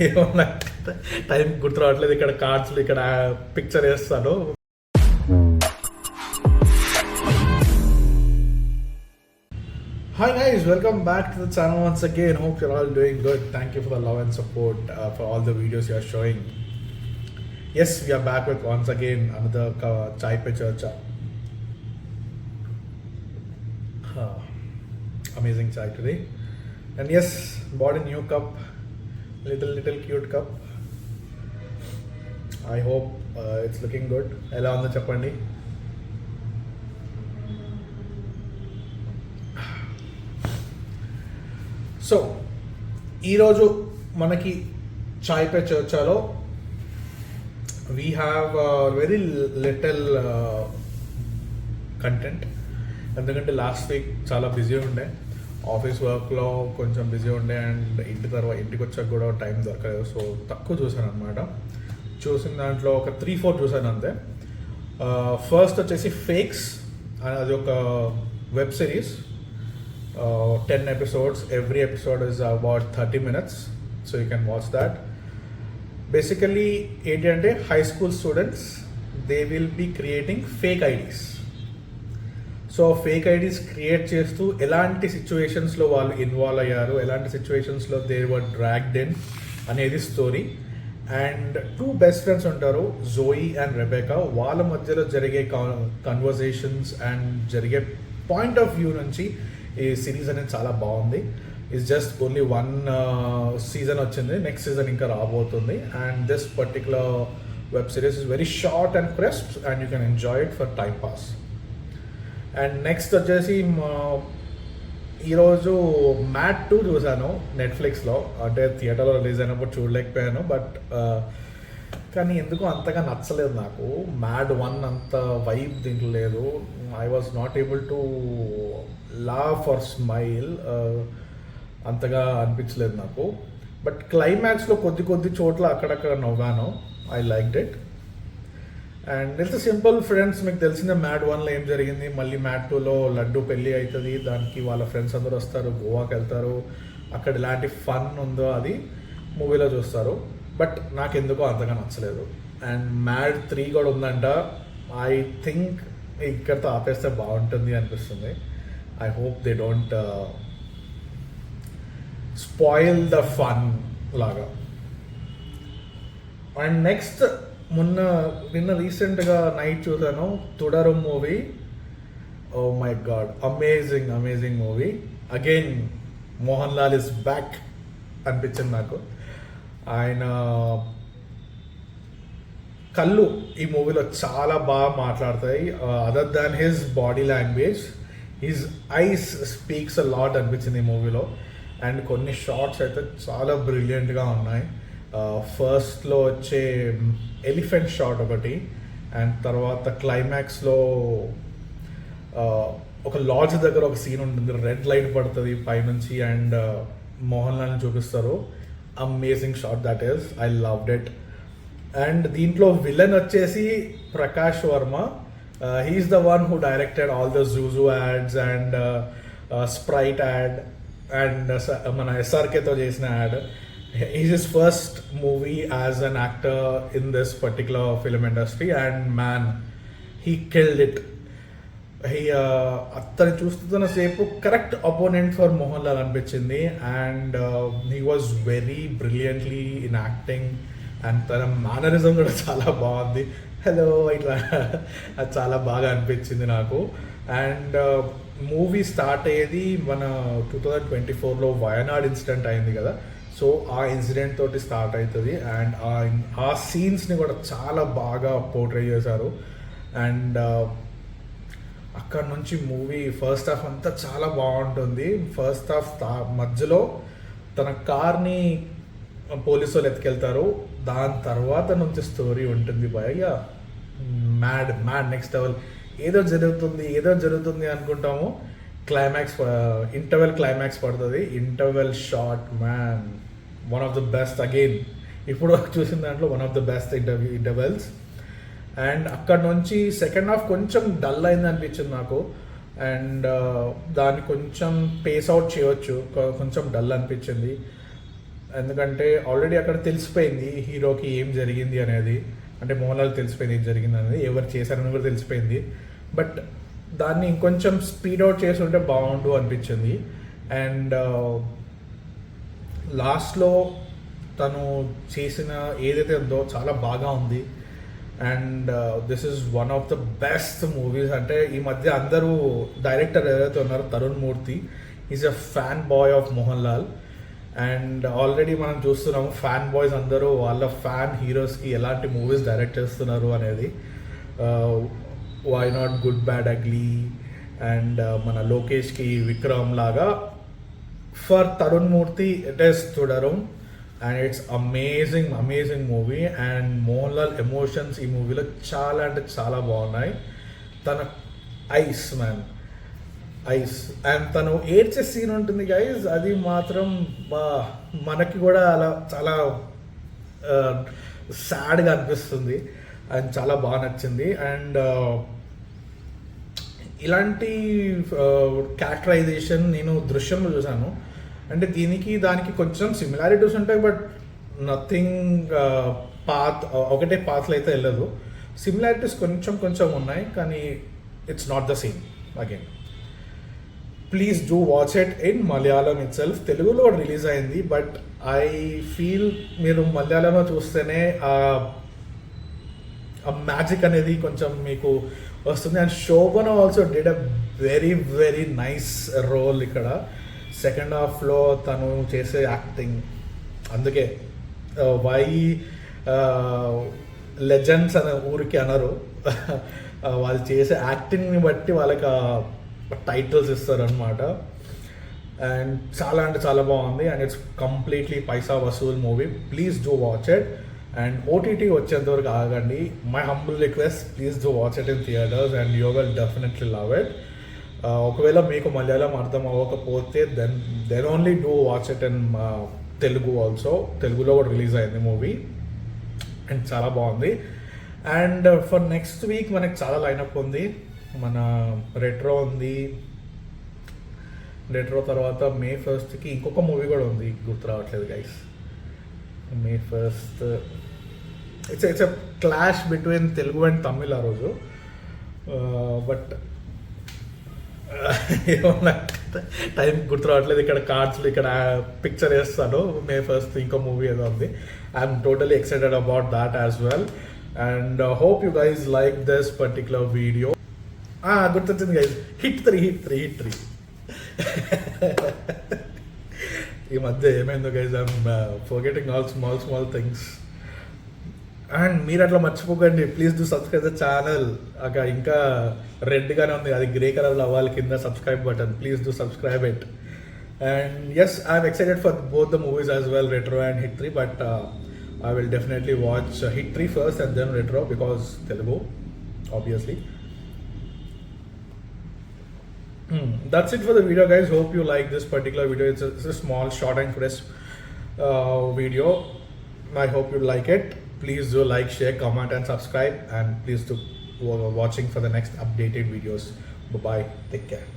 ఏమో నాకు టైం గుర్తు రావట్లేదు. ఇక్కడ కార్డ్స్లో ఇక్కడ పిక్చర్ వేస్తాను. Hi guys, welcome back to the channel once again. Hope you're all doing good. Thank you for the love and support for all the videos you are showing. Yes, we are back with once again another Chai Pe Charcha. Amazing chai today. And yes, bought a new cup, little cute cup. I hope it's looking good. Ela undo cheppandi. So ఈరోజు మనకి చాయ్ పే చర్చాలో we have very little content. ఎందుకంటే last week చాలా busy ఉండే, office వర్క్లో కొంచెం బిజీ ఉండే, అండ్ ఇంటికి వచ్చాక కూడా టైం దొరకలేదు. సో తక్కువ చూసాను అనమాట. చూసిన దాంట్లో ఒక 3-4 చూసాను అంతే. ఫస్ట్ వచ్చేసి ఫేక్స్, అది ఒక web series. 10 episodes. Every episode is about 30 minutes, so you can watch that. Basically ఏంటంటే high school students, they will be creating fake IDs. So fake IDs create చేస్తూ ఎలాంటి సిచ్యువేషన్స్లో వాళ్ళు ఇన్వాల్వ్ అయ్యారు, ఎలాంటి సిచ్యువేషన్స్లో దే వర్ డ్రాగ్డ్ ఇన్ అనేది story. And 2 best friends ఉంటారు, జోయి అండ్ రెబెకా. వాళ్ళ మధ్యలో జరిగే కన్వర్జేషన్స్ అండ్ జరిగే పాయింట్ ఆఫ్ వ్యూ నుంచి ఈ సిరీస్ అనేది చాలా బాగుంది. ఇట్స్ జస్ట్ ఓన్లీ 1 సీజన్ వచ్చింది, నెక్స్ట్ సీజన్ ఇంకా రాబోతుంది. And this particular web series is very short and crisp and you can enjoy it for time pass. And next వచ్చేసి ఈరోజు మ్యాడ్ 2 చూశాను నెట్ఫ్లిక్స్లో. అంటే థియేటర్లో రిలీజ్ అయినప్పుడు చూడలేకపోయాను, బట్ కానీ ఎందుకో అంతగా నచ్చలేదు నాకు. మ్యాడ్ 1 అంత వైబ్ దీంట్లో లేదు. I was not able to laugh or smile, అంతగా అనిపించలేదు నాకు. బట్ క్లైమాక్స్లో కొద్ది చోట్ల అక్కడక్కడ నవ్వాను. I liked it. And it's simple friends. మీకు తెలిసిన మ్యాడ్ 1లో ఏం జరిగింది, మళ్ళీ మ్యాడ్ 2లో లడ్డు పెళ్ళి అవుతుంది, దానికి వాళ్ళ ఫ్రెండ్స్ అందరూ వస్తారు, గోవాకి వెళ్తారు. అక్కడ ఎలాంటి ఫన్ ఉందో అది మూవీలో చూస్తారు. బట్ నాకు ఎందుకో అంతగా నచ్చలేదు. అండ్ మ్యాడ్ 3 కూడా ఉందంట. ఐ థింక్ ఇక్కడితో ఆపేస్తే బాగుంటుంది అనిపిస్తుంది. I hope they don't spoil the fun లాగా. అండ్ నెక్స్ట్ నిన్న రీసెంట్గా నైట్ చూసాను Thudarum movie. Oh my god, amazing movie. Again Mohan Lal is back అనిపించింది నాకు. ఆయన కళ్ళు ఈ మూవీలో చాలా బాగా మాట్లాడతాయి. Other than his body language, his eyes speaks a lot అనిపించింది ఈ మూవీలో. అండ్ కొన్ని షార్ట్స్ అయితే చాలా బ్రిలియంట్గా ఉన్నాయి. ఫస్ట్లో వచ్చే ఎలిఫెంట్ షాట్ ఒకటి, అండ్ తర్వాత క్లైమాక్స్లో ఒక లాడ్జ్ దగ్గర ఒక సీన్ ఉంటుంది, రెడ్ లైట్ పడుతుంది పైనుంచి అండ్ మోహన్ లాల్ని చూపిస్తారు. Amazing shot that is. I loved it. And దీంట్లో విలన్ వచ్చేసి Prakash Varma. He is the one who directed all the zoozoo ads and sprite ad and మన ఎస్ఆర్కేతో చేసిన యాడ్. Is his first movie as an actor in this particular film industry and man he killed it. అతను చూస్తున్న సేపు correct opponent for Mohan Lal అనిపించింది. And he was very brilliantly in acting. And తన mannerism కూడా చాలా బాగుంది. హలో ఇట్లా అది చాలా బాగా అనిపించింది నాకు. అండ్ మూవీ స్టార్ట్ అయ్యేది మన 2024లో వయనాడ్ ఇన్సిడెంట్ అయింది కదా. సో ఆ ఇన్సిడెంట్ తోటి స్టార్ట్ అవుతుంది. అండ్ ఆ సీన్స్ని కూడా చాలా బాగా పోర్ట్రే చేశారు. అండ్ అక్కడ నుంచి మూవీ ఫస్ట్ హాఫ్ అంతా చాలా బాగుంటుంది. ఫస్ట్ హాఫ్ మధ్యలో తన కార్ని పోలీసు వాళ్ళు ఎత్తుకెళ్తారు, దాని తర్వాత నుంచి స్టోరీ ఉంటుంది. భయ మ్యాడ్ నెక్స్ట్ లెవెల్. ఏదో జరుగుతుంది అనుకుంటాము, క్లైమాక్స్ ఇంటర్వెల్ క్లైమాక్స్ పడుతుంది. Interval shot man one of the best. Again ఇప్పుడు చూసిన దాంట్లో one of the best intervals. And అక్కడ నుంచి సెకండ్ హాఫ్ కొంచెం డల్ అయింది అనిపించింది నాకు. అండ్ దాన్ని కొంచెం పేస్ అవుట్ చేయవచ్చు, కొంచెం డల్ అనిపించింది. ఎందుకంటే ఆల్రెడీ అక్కడ తెలిసిపోయింది హీరోకి ఏం జరిగింది అనేది, అంటే మోహన్ లాల్ తెలిసిపోయింది ఏం జరిగింది అనేది, ఎవరు చేశారని కూడా తెలిసిపోయింది. బట్ దాన్ని ఇంకొంచెం స్పీడ్ అవుట్ చేసి ఉంటే బాగుండు అనిపించింది. అండ్ లాస్ట్లో తను చేసిన ఏదైతే ఉందో చాలా బాగా ఉంది. And this is one of the best movies. అంటే ఈ మధ్య అందరూ డైరెక్టర్ ఎవరైతే ఉన్నారో Tarun Murthy is a fan boy of Mohan Lal. And already మనం చూస్తున్నాము ఫ్యాన్ బాయ్స్ అందరూ వాళ్ళ ఫ్యాన్ హీరోస్కి ఎలాంటి మూవీస్ డైరెక్ట్ చేస్తున్నారు అనేది. Why not, good bad ugly, and మన లోకేష్కి విక్రమ్ లాగా. For Tarun Murthy it is Thudarum and it's amazing movie. And Mohan Lal emotions ఈ మూవీలో చాలా అంటే చాలా బాగున్నాయి. తన ఐస్ అండ్ తను ఏడ్చే సీన్ ఉంటుంది గైజ్, అది మాత్రం మనకి కూడా అలా చాలా సాడ్గా అనిపిస్తుంది అండ్ చాలా బాగా నచ్చింది. అండ్ ఇలాంటి క్యారెక్టరైజేషన్ నేను దృశ్యంలో చూశాను. అంటే దీనికి దానికి కొంచెం సిమిలారిటీస్ ఉంటాయి, బట్ నథింగ్ ఒకటే పాత్రలు అయితే వెళ్ళదు. సిమిలారిటీస్ కొంచెం ఉన్నాయి, కానీ it's not the same again. Please do watch it in Malayalam itself. తెలుగులో రిలీజ్ అయింది, బట్ ఐ ఫీల్ మీరు మలయాళంలో చూస్తేనే ఆ మ్యాజిక్ అనేది కొంచెం మీకు వస్తుంది. And Shobhana also did a very nice role ఇక్కడ. సెకండ్ హాఫ్లో తను చేసే యాక్టింగ్, అందుకే వై లెజెండ్స్ అనే ఊరికి అనరు, వాళ్ళు చేసే యాక్టింగ్ని బట్టి వాళ్ళకి టైటిల్స్ ఇస్తారనమాట. అండ్ చాలా అంటే చాలా బాగుంది. And it's completely paisa vasool movie. Please do watch it. And OTT వచ్చేంతవరకు ఆగండి. My humble request, please do watch it in theatres and you will definitely love it. ఒకవేళ మీకు మలయాళం అర్థం అవ్వకపోతే then only do watch it in Telugu also. తెలుగులో కూడా release అయింది movie and చాలా బాగుంది. అండ్ ఫర్ నెక్స్ట్ వీక్ మనకి చాలా లైనప్ ఉంది. మన రెట్రో ఉంది. రెట్రో తర్వాత May 1st ఇంకొక మూవీ కూడా ఉంది, గుర్తు రావట్లేదు guys. May 1st it's a clash between Telugu and Tamil ఆ రోజు. బట్ ఏమన్నా టైం గుర్తు రావట్లేదు. ఇక్కడ కార్డ్స్లో ఇక్కడ పిక్చర్ వేస్తాను. May 1st ఇంకో మూవీ ఏదో ఉంది. I'm totally excited about that as well. And hope you guys like this particular video. గుర్తొచ్చింది గైజ్, హిట్ 3. ఈ మధ్య ఏమైందో guys, I'm forgetting all small things. And మీరు అట్లా మర్చిపోకండి, please do subscribe the channel. ఇంకా రెడ్గానే ఉంది, అది గ్రే కలర్లో అవ్వాలి కింద subscribe button. Please do subscribe it. And yes, I'm excited for both the movies as well, Retro and Hit 3. But I will definitely watch Hit 3 first and then Retro because Telugu, obviously. That's it for the video, guys. Hope you like this particular video. It's a small, short and crisp video. I hope you like it. Please do like, share, comment and subscribe. And please do watching for the next updated videos. Bye-bye. Take care.